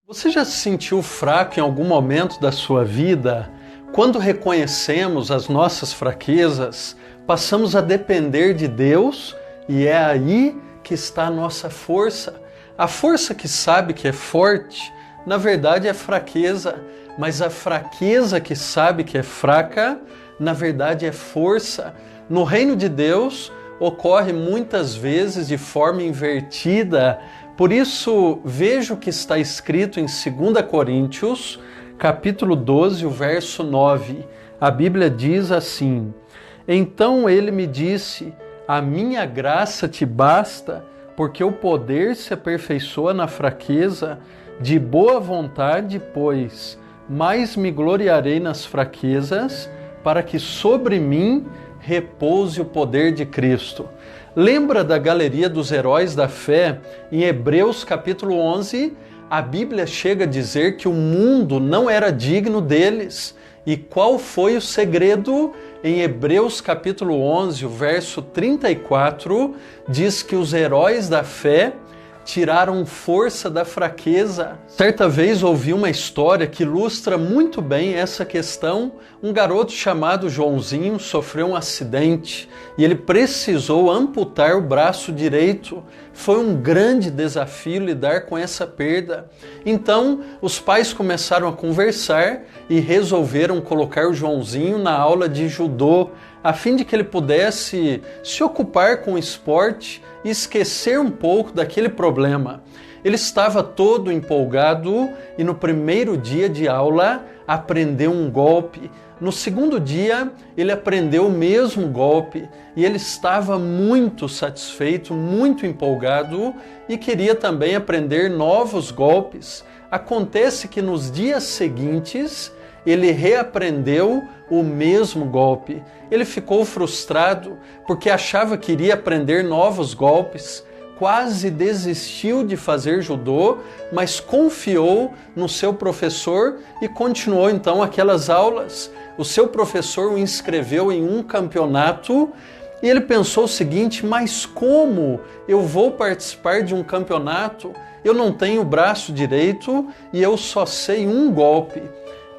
Você já se sentiu fraco em algum momento da sua vida? Quando reconhecemos as nossas fraquezas, passamos a depender de Deus e é aí que está a nossa força. A força que sabe que é forte, na verdade é fraqueza, mas a fraqueza que sabe que é fraca, na verdade é força. No reino de Deus, ocorre muitas vezes de forma invertida. Por isso, veja o que está escrito em 2 Coríntios, capítulo 12, o verso 9. A Bíblia diz assim: Então ele me disse, a minha graça te basta, porque o poder se aperfeiçoa na fraqueza. De boa vontade, pois, mais me gloriarei nas fraquezas, para que sobre mim repouse o poder de Cristo. Lembra da galeria dos heróis da fé? Em Hebreus capítulo 11, a Bíblia chega a dizer que o mundo não era digno deles. E qual foi o segredo? Em Hebreus capítulo 11, o verso 34, diz que os heróis da fé tiraram força da fraqueza. Certa vez ouvi uma história que ilustra muito bem essa questão. Um garoto chamado Joãozinho sofreu um acidente e ele precisou amputar o braço direito. Foi um grande desafio lidar com essa perda. Então, os pais começaram a conversar e resolveram colocar o Joãozinho na aula de judô, a fim de que ele pudesse se ocupar com o esporte e esquecer um pouco daquele problema. Ele estava todo empolgado e no primeiro dia de aula aprendeu um golpe. No segundo dia ele aprendeu o mesmo golpe e ele estava muito satisfeito, muito empolgado e queria também aprender novos golpes. Acontece que nos dias seguintes ele reaprendeu o mesmo golpe. Ele ficou frustrado porque achava que iria aprender novos golpes. Quase desistiu de fazer judô, mas confiou no seu professor e continuou então aquelas aulas. O seu professor o inscreveu em um campeonato e ele pensou o seguinte: mas como eu vou participar de um campeonato? Eu não tenho braço direito e eu só sei um golpe.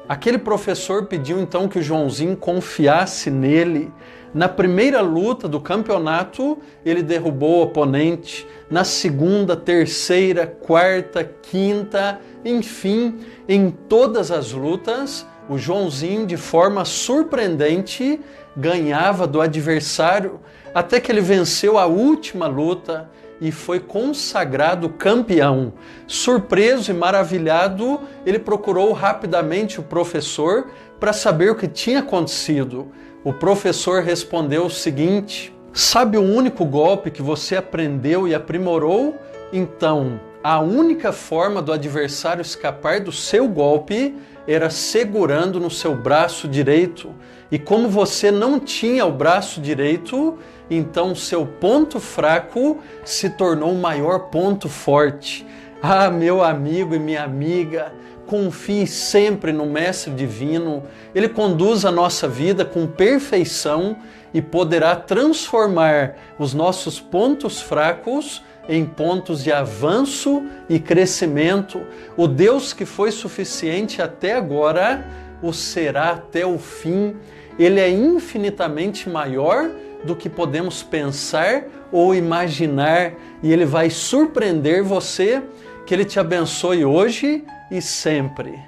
Aquele professor pediu então que o Joãozinho confiasse nele. Na primeira luta do campeonato, ele derrubou o oponente. Na segunda, terceira, quarta, quinta, enfim, em todas as lutas, o Joãozinho, de forma surpreendente, ganhava do adversário, até que ele venceu a última luta e foi consagrado campeão. Surpreso e maravilhado, ele procurou rapidamente o professor para saber o que tinha acontecido. O professor respondeu o seguinte: sabe o único golpe que você aprendeu e aprimorou? Então, a única forma do adversário escapar do seu golpe era segurando no seu braço direito. E como você não tinha o braço direito, então seu ponto fraco se tornou o maior ponto forte. Ah, meu amigo e minha amiga, confie sempre no Mestre Divino. Ele conduz a nossa vida com perfeição e poderá transformar os nossos pontos fracos em pontos de avanço e crescimento. O Deus que foi suficiente até agora, o será até o fim. Ele é infinitamente maior do que podemos pensar ou imaginar e Ele vai surpreender você. Que Ele te abençoe hoje e sempre.